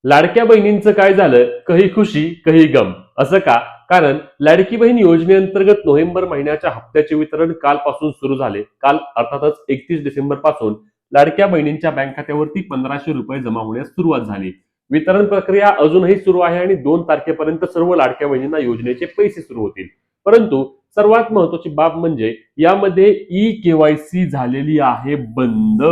लाडक्या बहिणींचं काय झालं, कही खुशी कही गम. असं का? कारण लाडकी बहीण योजनेअंतर्गत नोव्हेंबर महिन्याच्या हप्त्याचे वितरण कालपासून सुरू झाले. काल अर्थातच 31 डिसेंबर पासून लाडक्या बहिणींच्या बँक खात्यावरती 1500 रुपये जमा होण्यास सुरुवात झाली. वितरण प्रक्रिया अजूनही सुरू आहे आणि 2 तारखेपर्यंत सर्व लाडक्या बहिणींना योजनेचे पैसे सुरू होतील. परंतु सर्वात महत्वाची बाब म्हणजे यामध्ये ई केवायसी झालेली आहे बंद,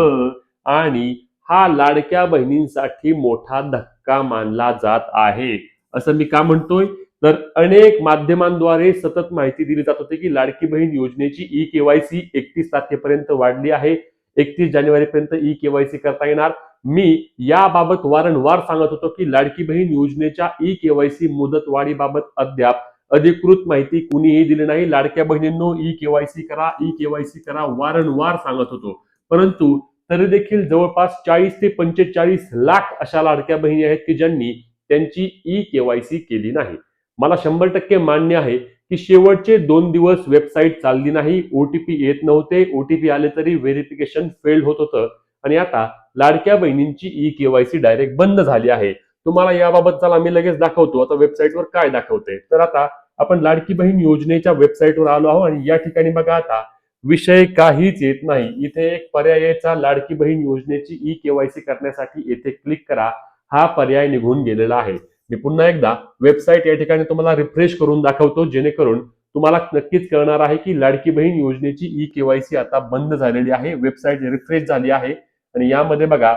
आणि हा लाडक्या बहिणींसाठी मोठा धक्का मानला जात आहे. असं मी का म्हणतोय, तर अनेक माध्यमांद्वारे सतत माहिती दिली जात होती की लाडकी बहीण योजनेची ई केवायसी 31 तारखेपर्यंत वाढली आहे. 31 जानेवारीपर्यंत ई केवायसी करता येणार. मी याबाबत वारंवार सांगत होतो की लाडकी बहीण योजनेच्या ई केवायसी मुदतवाढीबाबत अद्याप अधिकृत माहिती कुणीही दिली नाही. लाडक्या बहिणींनो, ई केवायसी करा, ई केवायसी करा, वारंवार सांगत होतो. परंतु तरी देखील जवळपास 40 ते 45 लाख अशा लाडक्या बहिणी आहेत की ज्यांनी त्यांची ई केवायसी केली नाही. मला 100% मान्य आहे की शेवटचे 2 दिवस वेबसाईट चालली नाही, ओटीपी येत नव्हते, ओटीपी आले तरी व्हेरिफिकेशन फेल होत होतं, आणि आता लाडक्या बहिणींची ई केवायसी डायरेक्ट बंद झाली आहे. तुम्हाला याबाबत चला मी लगेच दाखवतो आता वेबसाईटवर काय दाखवते. तर आता आपण लाडकी बहीण योजनेच्या वेबसाईटवर आलो आहोत आणि या ठिकाणी बघा, आता विषय काहीच येत नाही. इथे एक पर्यायाचा लाडकी बहीण योजनेची ई केवायसी करण्यासाठी येथे क्लिक करा, हा पर्याय निघून गेलेला आहे. मी पुन्हा एकदा वेबसाईट या ठिकाणी तुम्हाला रिफ्रेश करून दाखवतो, जेणेकरून तुम्हाला नक्कीच कळणार आहे की लाडकी बहीण योजनेची ई केवायसी आता बंद झालेली आहे. वेबसाईट रिफ्रेश झाली आहे आणि यामध्ये बघा,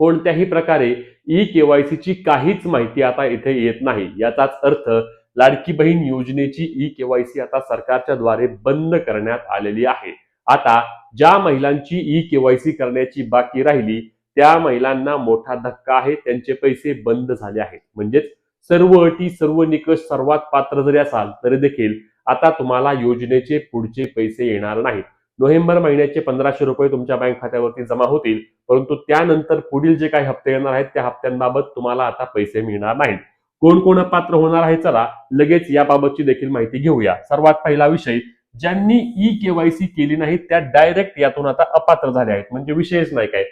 कोणत्याही प्रकारे ई केवायसीची काहीच माहिती आता इथे येत नाही. याचाच अर्थ लाडकी बहीण योजनेची ई केवायसी आता सरकारच्या द्वारे बंद करण्यात आलेली आहे. आता ज्या महिलांची ई केवायसी करण्याची बाकी राहिली त्या महिलांना मोठा धक्का आहे, त्यांचे पैसे बंद झाले आहेत. म्हणजेच सर्व अटी सर्व निकष सर्वात पात्र जरी असाल तरी देखील आता तुम्हाला योजनेचे पुढचे पैसे येणार नाहीत. नोव्हेंबर महिन्याचे 1500 रुपये तुमच्या बँक खात्यावरती जमा होतील, परंतु त्यानंतर पुढील जे काही हप्ते येणार आहेत त्या हप्त्यांबाबत तुम्हाला आता पैसे मिळणार नाहीत. कोण कोण पात्र होणार आहे, चला लगेच याबाबतची देखील माहिती घेऊया. सर्वात पहिला विषय, ज्यांनी ई केवायसी केली नाही त्या डायरेक्ट यातून आता अपात्र झाले आहेत. म्हणजे विषयच नाही काय.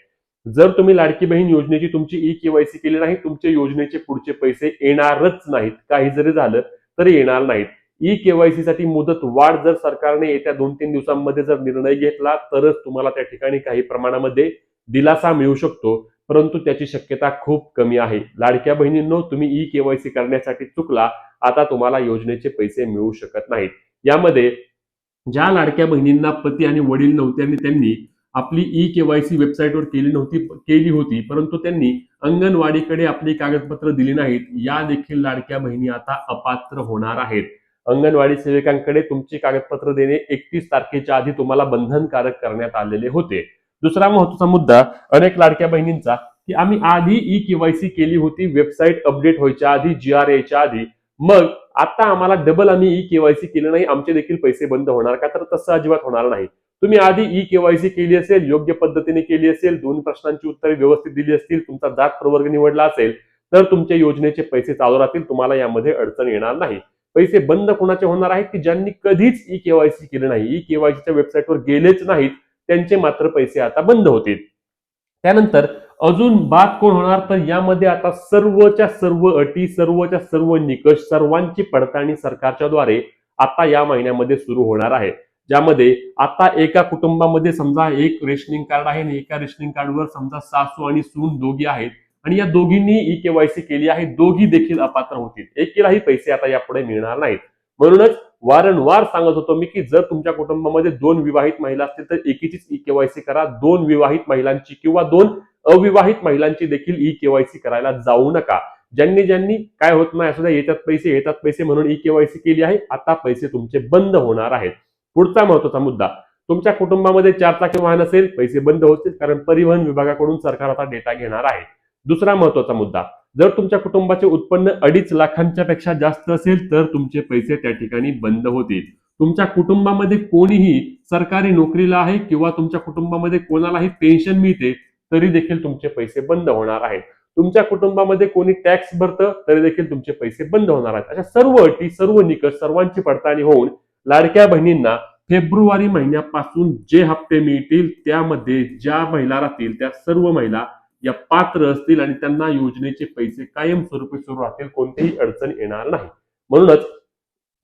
जर तुम्ही लाडकी बहीण योजनेची तुमची ई केवायसी केली नाही, तुमचे योजनेचे पुढचे पैसे येणारच नाहीत. काही जरी झालं तरी येणार नाहीत. ई केवायसी साठी मुदत वाढ जर सरकारने येत्या 2-3 दिवसांमध्ये जर निर्णय घेतला तरच तुम्हाला त्या ठिकाणी काही प्रमाणामध्ये दिलासा मिळू शकतो, परंतु त्याची शक्यता खूप कमी आहे. लाडक्या बहिणींनो, तुम्ही ई केवायसी करण्यासाठी चुकला, आता तुम्हाला योजनेचे पैसे मिळू शकत नाहीत. यामध्ये ज्या लाडक्या बहिणींना पती आणि वडील नव्हते आणि त्यांनी आपली ई केवायसी वेबसाईटवर केली होती, परंतु त्यांनी अंगणवाडीकडे आपली कागदपत्र दिली नाहीत, या देखील लाडक्या बहिणी आता अपात्र होणार आहेत. अंगणवाडी सेविकांकडे तुमची कागदपत्र देणे 31 तारखेच्या आधी तुम्हाला बंधनकारक करण्यात आलेले होते. दुसरा महत्त्वाचा मुद्दा अनेक लाडक्या बहिणींचा, की आम्ही आधी ई केवायसी केली होती वेबसाईट अपडेट व्हायच्या आधी, GR यायच्या आधी, मग आता आम्हाला डबल आम्ही ई केवायसी केलं नाही, आमचे देखील पैसे बंद होणार का? तर तसं अजिबात होणार नाही. तुम्ही आधी ई केवायसी केली असेल, योग्य पद्धतीने केली असेल, 2 प्रश्नांची उत्तरे व्यवस्थित दिली असतील, तुमचा जात प्रवर्ग निवडला असेल, तर तुमच्या योजनेचे पैसे चालू राहतील, तुम्हाला यामध्ये अडचण येणार नाही. पैसे बंद कोणाचे होणार आहेत, की ज्यांनी कधीच ई केवायसी केली नाही, ई केवायसीच्या वेबसाईटवर गेलेच नाहीत, त्यांचे मात्र पैसे आता बंद होतील. त्यानंतर अजून बाद कोण होणार, तर यामध्ये आता सर्वच्या सर्व अटी सर्वच्या सर्व निकष सर्वांची पडताळणी सरकारच्या द्वारे आता या महिन्यामध्ये सुरू होणार आहे. ज्यामध्ये आता एका कुटुंबामध्ये समजा एक रेशनिंग कार्ड आहे आणि एका रेशनिंग कार्डवर समजा सासू आणि सून दोघी आहेत आणि या दोघींनी ई केवायसी केली आहे, दोघी देखील अपात्र होतील. एकीलाही पैसे आता यापुढे मिळणार नाहीत. म्हणूनच वारंवार सांगत होतो मी की जर तुमच्या कुटुंबामध्ये 2 विवाहित महिला असतील तर एकीचीच ई केवायसी करा. 2 विवाहित महिलांची किंवा 2 अविवाहित महिलांची देखील ई केवायसी करायला जाऊ नका. ज्यांनी काय होत नाही असं येतात पैसे म्हणून ई केवायसी केली आहे, आता पैसे तुमचे बंद होणार आहेत. पुढचा महत्त्वाचा मुद्दा, तुमच्या कुटुंबामध्ये 4 चाकी वाहन असेल, पैसे बंद होतील, कारण परिवहन विभागाकडून सरकार आता डेटा घेणार आहे. दुसरा महत्त्वाचा मुद्दा, जर तुमच्या कुटुंबाचे उत्पन्न 2.5 लाखांच्या पेक्षा जास्त असेल तर तुमचे पैसे त्या ठिकाणी बंद होतील. तुमच्या कुटुंबामध्ये कोणीही सरकारी नोकरीला आहे किंवा तुमच्या कुटुंबामध्ये कोणालाही पेन्शन मिळते तरी देखील तुमचे पैसे बंद होणार आहेत. तुमच्या कुटुंबामध्ये कोणी टॅक्स भरतं तरी देखील तुमचे पैसे बंद होणार आहेत. अशा सर्व अटी सर्व निकष सर्वांची पडताळणी होऊन लाडक्या बहिणींना फेब्रुवारी महिन्यापासून जे हप्ते मिळतील त्यामध्ये ज्या महिला राहतील त्या सर्व महिला या पात्र असतील आणि त्यांना योजनेचे पैसे कायमस्वरूपी सुरू राहतील, कोणतीही अडचण येणार नाही. म्हणूनच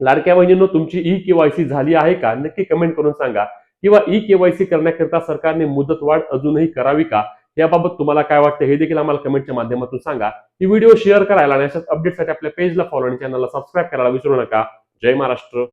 लाडक्या बहिणींनो, तुमची ई-केवायसी झाली आहे का? नक्की कमेंट करून सांगा. किंवा ई-केवायसी करण्याकरिता सरकारने मुदतवाढ अजूनही करावी का? याबाबत तुम्हाला काय वाटतं हे देखील आम्हाला कमेंटच्या माध्यमातून सांगा. ही व्हिडिओ शेअर करायला आणि अशाच अपडेटसाठी आपल्या पेजला फॉलो आणि चॅनलला सबस्क्राईब करायला विसरू नका. जय महाराष्ट्र.